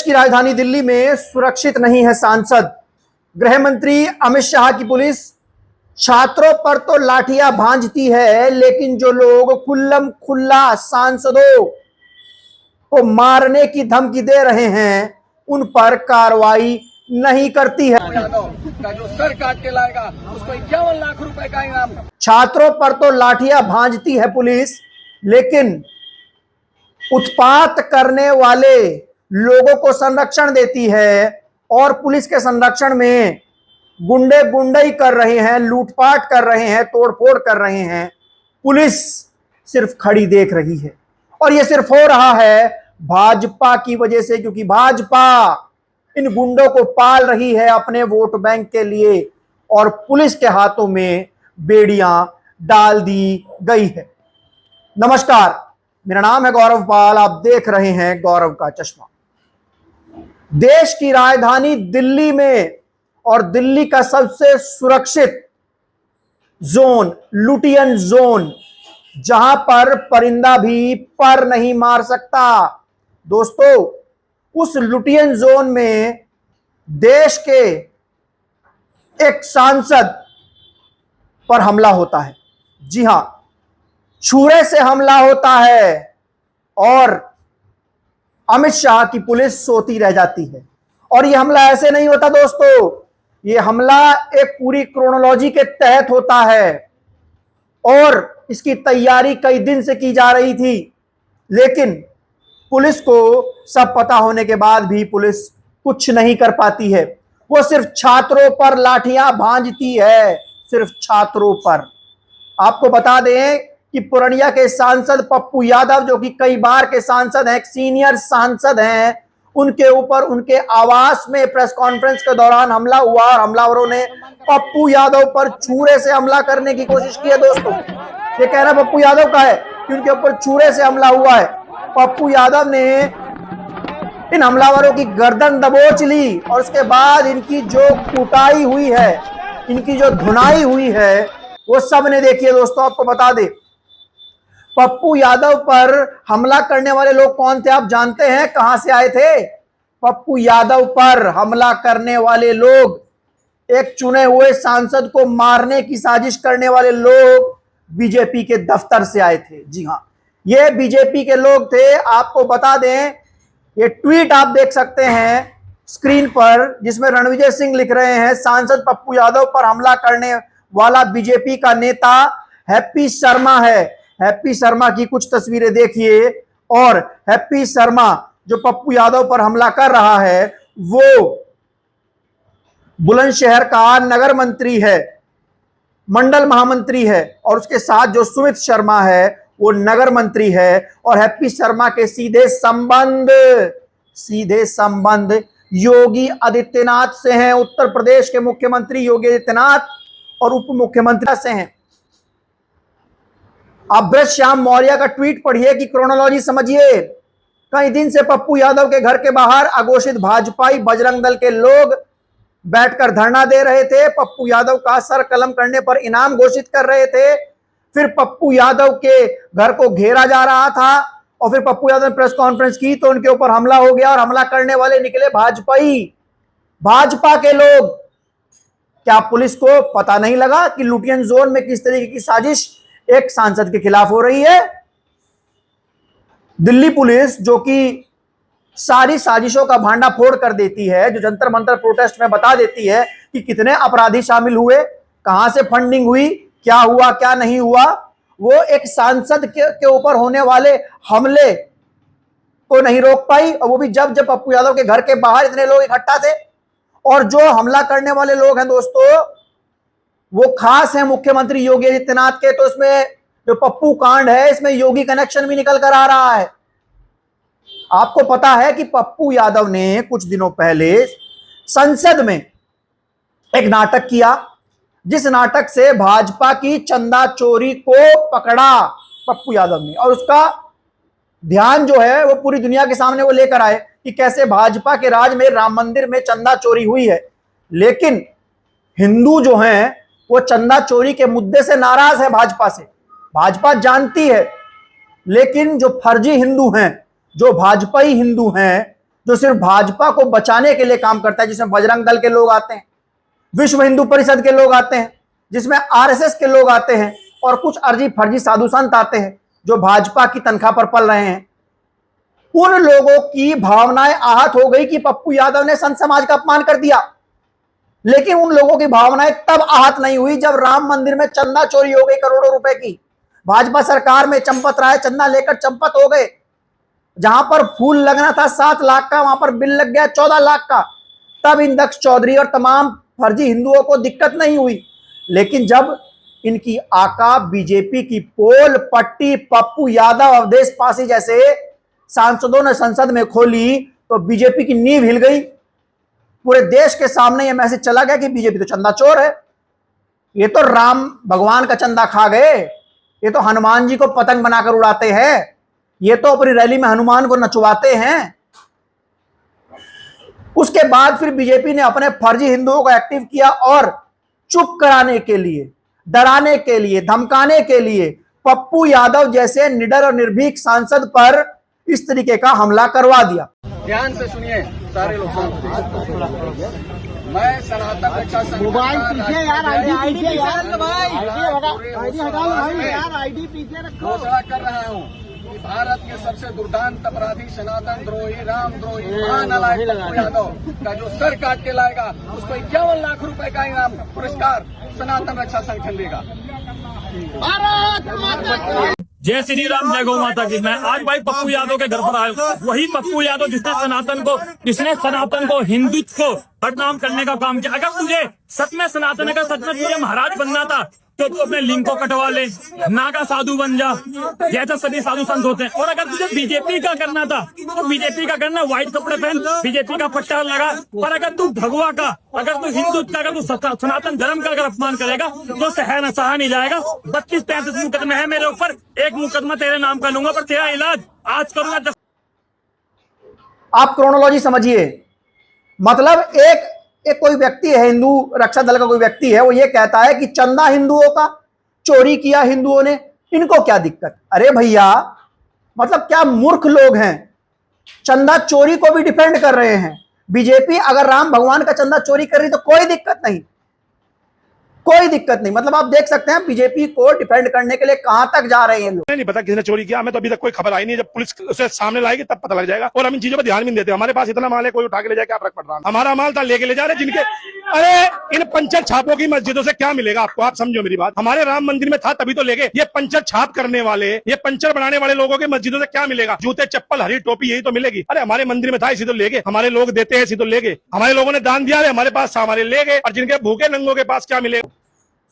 की राजधानी दिल्ली में सुरक्षित नहीं है सांसद। गृह मंत्री अमित शाह की पुलिस छात्रों पर तो लाठियां भांजती है, लेकिन जो लोग खुल्लम खुल्ला सांसदों को मारने की धमकी दे रहे हैं उन पर कार्रवाई नहीं करती है। का जो सर काट के लाएगा उसको 51 लाख रुपए का इनाम। छात्रों पर तो लाठियां भांजती है पुलिस, लेकिन उत्पात करने वाले लोगों को संरक्षण देती है और पुलिस के संरक्षण में गुंडे गुंडई कर रहे हैं, लूटपाट कर रहे हैं, तोड़फोड़ कर रहे हैं। पुलिस सिर्फ खड़ी देख रही है और यह सिर्फ हो रहा है भाजपा की वजह से, क्योंकि भाजपा इन गुंडों को पाल रही है अपने वोट बैंक के लिए और पुलिस के हाथों में बेड़ियां डाल दी गई है। नमस्कार, मेरा नाम है गौरव पाल, आप देख रहे हैं गौरव का चश्मा। देश की राजधानी दिल्ली में और दिल्ली का सबसे सुरक्षित जोन लुटियन जोन, जहां पर परिंदा भी पर नहीं मार सकता। दोस्तों, उस लुटियन जोन में देश के एक सांसद पर हमला होता है। जी हां, छुरे से हमला होता है और अमित शाह की पुलिस सोती रह जाती है। और यह हमला ऐसे नहीं होता दोस्तों, यह हमला एक पूरी क्रोनोलॉजी के तहत होता है और इसकी तैयारी कई दिन से की जा रही थी, लेकिन पुलिस को सब पता होने के बाद भी पुलिस कुछ नहीं कर पाती है। वो सिर्फ छात्रों पर लाठियां भांजती है, सिर्फ छात्रों पर। आपको बता दें कि पूर्णिया के सांसद पप्पू यादव, जो कि कई बार के सांसद हैं, एक सीनियर सांसद हैं, उनके ऊपर उनके आवास में प्रेस कॉन्फ्रेंस के दौरान हमला हुआ और हमलावरों ने पप्पू यादव पर छुरे से हमला करने की कोशिश की है। दोस्तों, ये कहना पप्पू यादव का है कि उनके ऊपर छुरे से हमला हुआ है। पप्पू यादव ने इन हमलावरों की गर्दन दबोच ली और उसके बाद इनकी जो कुटाई हुई है, इनकी जो धुनाई हुई है, वो सब ने देखी है। दोस्तों, आपको बता दें, पप्पू यादव पर हमला करने वाले लोग कौन थे आप जानते हैं? कहां से आए थे? पप्पू यादव पर हमला करने वाले लोग एक चुने हुए सांसद को मारने की साजिश करने वाले लोग बीजेपी के दफ्तर से आए थे। जी हां, ये बीजेपी के लोग थे। आपको बता दें, ये ट्वीट आप देख सकते हैं स्क्रीन पर, जिसमें रणविजय सिंह लिख रहे हैं, सांसद पप्पू यादव पर हमला करने वाला बीजेपी का नेता हैप्पी शर्मा है। हैप्पी शर्मा की कुछ तस्वीरें देखिए और हैप्पी शर्मा जो पप्पू यादव पर हमला कर रहा है वो बुलंदशहर का नगर मंत्री है, मंडल महामंत्री है, और उसके साथ जो सुमित शर्मा है वो नगर मंत्री है। और हैप्पी शर्मा के सीधे संबंध योगी आदित्यनाथ से हैं। उत्तर प्रदेश के मुख्यमंत्री योगी आदित्यनाथ और उप मुख्यमंत्री से हैं। आप ब्रज श्याम मौर्य का ट्वीट पढ़िए कि क्रोनोलॉजी समझिए। कई दिन से पप्पू यादव के घर के बाहर अघोषित भाजपाई बजरंग दल के लोग बैठकर धरना दे रहे थे। पप्पू यादव का सर कलम करने पर इनाम घोषित कर रहे थे। फिर पप्पू यादव के घर को घेरा जा रहा था और फिर पप्पू यादव ने प्रेस कॉन्फ्रेंस की तो उनके ऊपर हमला हो गया और हमला करने वाले निकले भाजपाई, भाजपा के लोग। क्या पुलिस को पता नहीं लगा कि लुटियन जोन में किस तरीके की साजिश एक सांसद के खिलाफ हो रही है? दिल्ली पुलिस, जो कि सारी साजिशों का भांडाफोड़ कर देती है, जो जंतर मंतर प्रोटेस्ट में बता देती है कि कितने अपराधी शामिल हुए, कहां से फंडिंग हुई, क्या हुआ क्या नहीं हुआ, वो एक सांसद के ऊपर होने वाले हमले को नहीं रोक पाई। और वो भी जब पप्पू यादव के घर के बाहर इतने लोग इकट्ठा थे। और जो हमला करने वाले लोग हैं दोस्तों, वो खास है मुख्यमंत्री योगी आदित्यनाथ के। तो इसमें जो पप्पू कांड है, इसमें योगी कनेक्शन भी निकल कर आ रहा है। आपको पता है कि पप्पू यादव ने कुछ दिनों पहले संसद में एक नाटक किया, जिस नाटक से भाजपा की चंदा चोरी को पकड़ा पप्पू यादव ने, और उसका ध्यान जो है वो पूरी दुनिया के सामने वो लेकर आए कि कैसे भाजपा के राज में राम मंदिर में चंदा चोरी हुई है। लेकिन हिंदू जो हैं वो चंदा चोरी के मुद्दे से नाराज है भाजपा से। भाजपा जानती है, लेकिन जो फर्जी हिंदू हैं, जो भाजपाई हिंदू हैं, जो सिर्फ भाजपा को बचाने के लिए काम करता है, जिसमें बजरंग दल के लोग आते हैं, विश्व हिंदू परिषद के लोग आते हैं, जिसमें आरएसएस के लोग आते हैं और कुछ अर्जी फर्जी साधु संत आते हैं जो भाजपा की तनख्वाह पर पल रहे हैं। उन लोगों की भावनाएं आहत हो गई कि पप्पू यादव ने संत समाज का अपमान कर दिया, लेकिन उन लोगों की भावनाएं तब आहत नहीं हुई जब राम मंदिर में चंदा चोरी हो गई करोड़ों रुपए की। भाजपा सरकार में चंपत राय चंदा लेकर चंपत हो गए। जहां पर फूल लगना था 7 लाख का, वहां पर बिल लग गया 14 लाख का। तब इन दक्ष चौधरी और तमाम फर्जी हिंदुओं को दिक्कत नहीं हुई, लेकिन जब इनकी आका बीजेपी की पोल पट्टी पप्पू यादव, अवधेश पासी जैसे सांसदों ने संसद में खोली तो बीजेपी की नींव हिल गई। पूरे देश के सामने यह मैसेज चला गया कि बीजेपी तो चंदा चोर है, ये तो राम भगवान का चंदा खा गए, ये तो हनुमान जी को पतंग बनाकर उड़ाते हैं, ये तो अपनी रैली में हनुमान को नचवाते हैं। उसके बाद फिर बीजेपी ने अपने फर्जी हिंदुओं को एक्टिव किया और चुप कराने के लिए, डराने के लिए, धमकाने के लिए पप्पू यादव जैसे निडर और निर्भीक सांसद पर इस तरीके का हमला करवा दिया। ध्यान से सुनिए सारे लोग, मैं सनातन रक्षा घोषणा कर रहा हूँ कि भारत के सबसे दुर्दांत अपराधी, सनातन द्रोही, राम द्रोही, महानालायक पप्पू यादव का जो सर काट के लाएगा उसको 51 लाख रुपए का इनाम पुरस्कार सनातन रक्षा संगठन देगा। जय श्री राम, जय गौ माता की। मैं आज भाई पप्पू यादव के घर पर आया हूँ। वही पप्पू यादव जिसने सनातन को हिंदुत्व को बदनाम करने का काम किया। अगर तुझे सच में सनातन का, सच में तुझे महाराज बनना था तो तू अपने लिंग को कटवा ले, नागा साधु बन जा जैसा सभी साधु संत होते हैं। और अगर तुझे बीजेपी का करना था तो बीजेपी का करना, व्हाइट कपड़े पहन, बीजेपी का पट्टा लगा। पर अगर तू भगवा का, अगर तू हिंदू का, अगर तू सनातन धर्म का अगर अपमान करेगा तो सहा नहीं जाएगा। 32-33 मुकदमे है मेरे ऊपर, एक मुकदमा तेरे नाम का लूंगा पर तेरा इलाज आज करूंगा। आप क्रोनोलॉजी समझिए। मतलब एक कोई व्यक्ति है, हिंदू रक्षा दल का कोई व्यक्ति है, वो ये कहता है कि चंदा हिंदुओं का चोरी किया हिंदुओं ने, इनको क्या दिक्कत। अरे भैया, मतलब क्या मूर्ख लोग हैं। चंदा चोरी को भी डिफेंड कर रहे हैं। बीजेपी अगर राम भगवान का चंदा चोरी कर रही तो कोई दिक्कत नहीं, कोई दिक्कत नहीं। मतलब आप देख सकते हैं बीजेपी को डिफेंड करने के लिए कहां तक जा रहे हैं लोग। नहीं पता किसने चोरी किया, हमें तो अभी तक कोई खबर आई नहीं। जब पुलिस उसे सामने लाएगी तब पता लग जाएगा। और हम इन चीजों पर ध्यान भी नहीं देते। हमारे पास इतना माल है, कोई उठा के ले जाए क्या फर्क पड़ रहा है। हमारा माल था लेके ले जा रहे जिनके। अरे इन पंचर छापों की मस्जिदों से क्या मिलेगा आपको, आप समझो मेरी बात। हमारे राम मंदिर में था तभी तो ले गए। ये पंचर छाप करने वाले, ये पंचर बनाने वाले लोगों के मस्जिदों से क्या मिलेगा। जूते चप्पल हरी टोपी यही तो मिलेगी। अरे हमारे मंदिर में था इसी तो ले गए, हमारे लोग देते हैं इसी तो ले गए, हमारे लोगों ने दान दिया, हमारे पास था हमारे ले गए। और जिनके भूखे नंगों के पास क्या मिलेगा।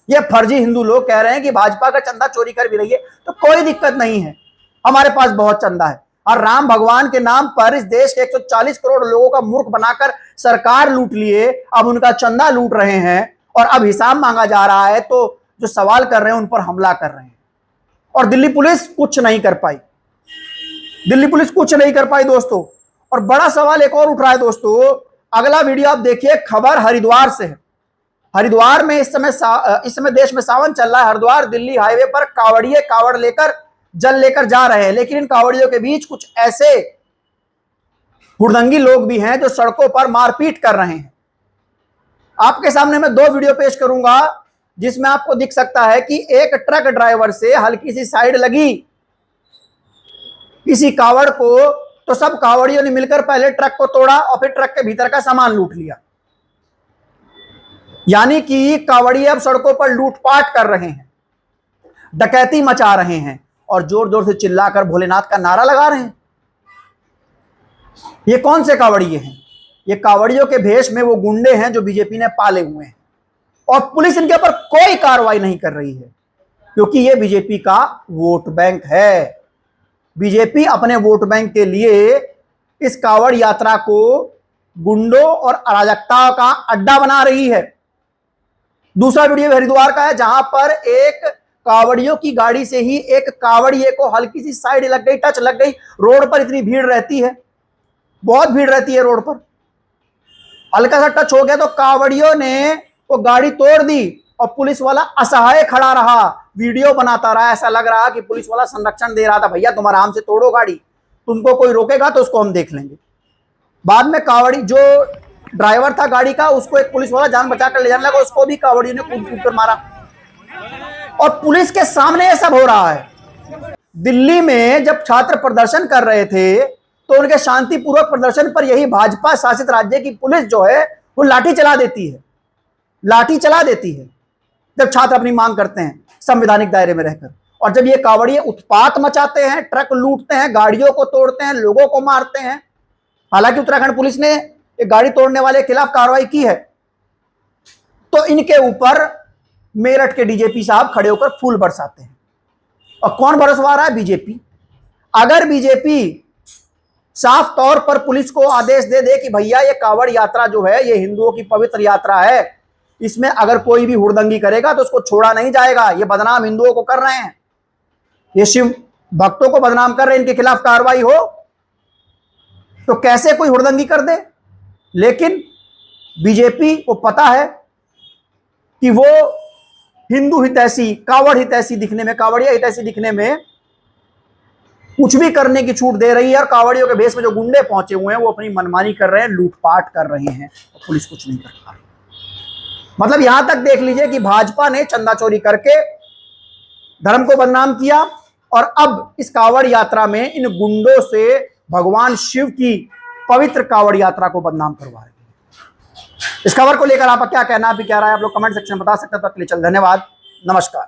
ये फर्जी हिंदू लोग कह रहे हैं कि भाजपा का चंदा चोरी कर भी रही है तो कोई दिक्कत नहीं है, हमारे पास बहुत चंदा है। और राम भगवान के नाम पर इस देश के 140 करोड़ लोगों का मूर्ख बनाकर सरकार लूट लिए, अब उनका चंदा लूट रहे हैं और अब हिसाब मांगा जा रहा है। तो जो सवाल कर रहे हैं उन पर हमला कर रहे हैं। और दिल्ली पुलिस कुछ नहीं कर पाई, दिल्ली पुलिस कुछ नहीं कर पाई दोस्तों। और बड़ा सवाल एक और उठ रहा है दोस्तों। अगला वीडियो आप देखिए, खबर हरिद्वार से है। हरिद्वार में इस समय देश में सावन चल रहा है। हरिद्वार दिल्ली हाईवे पर कावड़िए कावड़ लेकर जल लेकर जा रहे हैं, लेकिन इन कावड़ियों के बीच कुछ ऐसे हुड़दंगी लोग भी हैं जो सड़कों पर मारपीट कर रहे हैं। आपके सामने मैं 2 वीडियो पेश करूंगा जिसमें आपको दिख सकता है कि एक ट्रक ड्राइवर से हल्की सी साइड लगी किसी कावड़ को, तो सब कावड़ियों ने मिलकर पहले ट्रक को तोड़ा और फिर ट्रक के भीतर का सामान लूट लिया। यानी कि कावड़ी अब सड़कों पर लूटपाट कर रहे हैं, डकैती मचा रहे हैं और जोर जोर से चिल्लाकर भोलेनाथ का नारा लगा रहे हैं। ये कौन से कावड़िए हैं? ये कावड़ियों के भेष में वो गुंडे हैं जो बीजेपी ने पाले हुए हैं और पुलिस इनके ऊपर कोई कार्रवाई नहीं कर रही है क्योंकि ये बीजेपी का वोट बैंक है। बीजेपी अपने वोट बैंक के लिए इस कावड़ यात्रा को गुंडों और अराजकता का अड्डा बना रही है। दूसरा वीडियो हरिद्वार का है जहां पर एक कावड़ियों की गाड़ी से ही एक कावड़िए को हल्की सी साइड लग गई, टच लग गई। रोड पर इतनी भीड़ रहती है, बहुत भीड़ रहती है रोड पर, हल्का सा टच हो गया तो कावड़ियों ने वो गाड़ी तोड़ दी और पुलिस वाला असहाय खड़ा रहा, वीडियो बनाता रहा। ऐसा लग रहा कि पुलिस वाला संरक्षण दे रहा था, भैया तुम आराम से तोड़ो गाड़ी, तुमको कोई रोकेगा तो उसको हम देख लेंगे। बाद में कावड़ी जो ड्राइवर था गाड़ी का, उसको एक पुलिस वाला जान बचा कर ले जाने लगा, उसको भी कावड़ियों ने कूद कूद कर मारा। और पुलिस के सामने ये सब हो रहा है। दिल्ली में जब छात्र प्रदर्शन कर रहे थे तो उनके शांतिपूर्वक प्रदर्शन पर यही भाजपा शासित राज्य की पुलिस जो है वो लाठी चला देती है, लाठी चला देती है जब छात्र अपनी मांग करते हैं संवैधानिक दायरे में रहकर। और जब ये कावड़िए उत्पात मचाते हैं, ट्रक लूटते हैं, गाड़ियों को तोड़ते हैं, लोगों को मारते हैं। हालांकि उत्तराखंड पुलिस ने एक गाड़ी तोड़ने वाले के खिलाफ कार्रवाई की है, तो इनके ऊपर मेरठ के डीजीपी साहब खड़े होकर फूल बरसाते हैं। और कौन बरसवा रहा है? बीजेपी। अगर बीजेपी साफ तौर पर पुलिस को आदेश दे दे कि भैया ये कावड़ यात्रा जो है ये हिंदुओं की पवित्र यात्रा है, इसमें अगर कोई भी हुड़दंगी करेगा तो उसको छोड़ा नहीं जाएगा, ये बदनाम हिंदुओं को कर रहे हैं, ये शिव भक्तों को बदनाम कर रहे हैं, इनके खिलाफ कार्रवाई हो, तो कैसे कोई हुड़दंगी कर दे। लेकिन बीजेपी को पता है कि वो हिंदू हितैषी, कावड़ हितैषी दिखने में, कावड़िया हितैषी दिखने में कुछ भी करने की छूट दे रही है। और कावड़ियों के भेष में जो गुंडे पहुंचे हुए हैं वो अपनी मनमानी कर रहे हैं, लूटपाट कर रहे हैं, और पुलिस कुछ नहीं कर पा रही। मतलब यहां तक देख लीजिए कि भाजपा ने चंदा चोरी करके धर्म को बदनाम किया, और अब इस कावड़ यात्रा में इन गुंडों से भगवान शिव की पवित्र कावड़ यात्रा को बदनाम करवा रहे हैं। इस खबर को लेकर आपका क्या कहना है, क्या राय, आप लोग कमेंट सेक्शन में बता सकते हैं। तब तक के लिए चल, धन्यवाद, नमस्कार।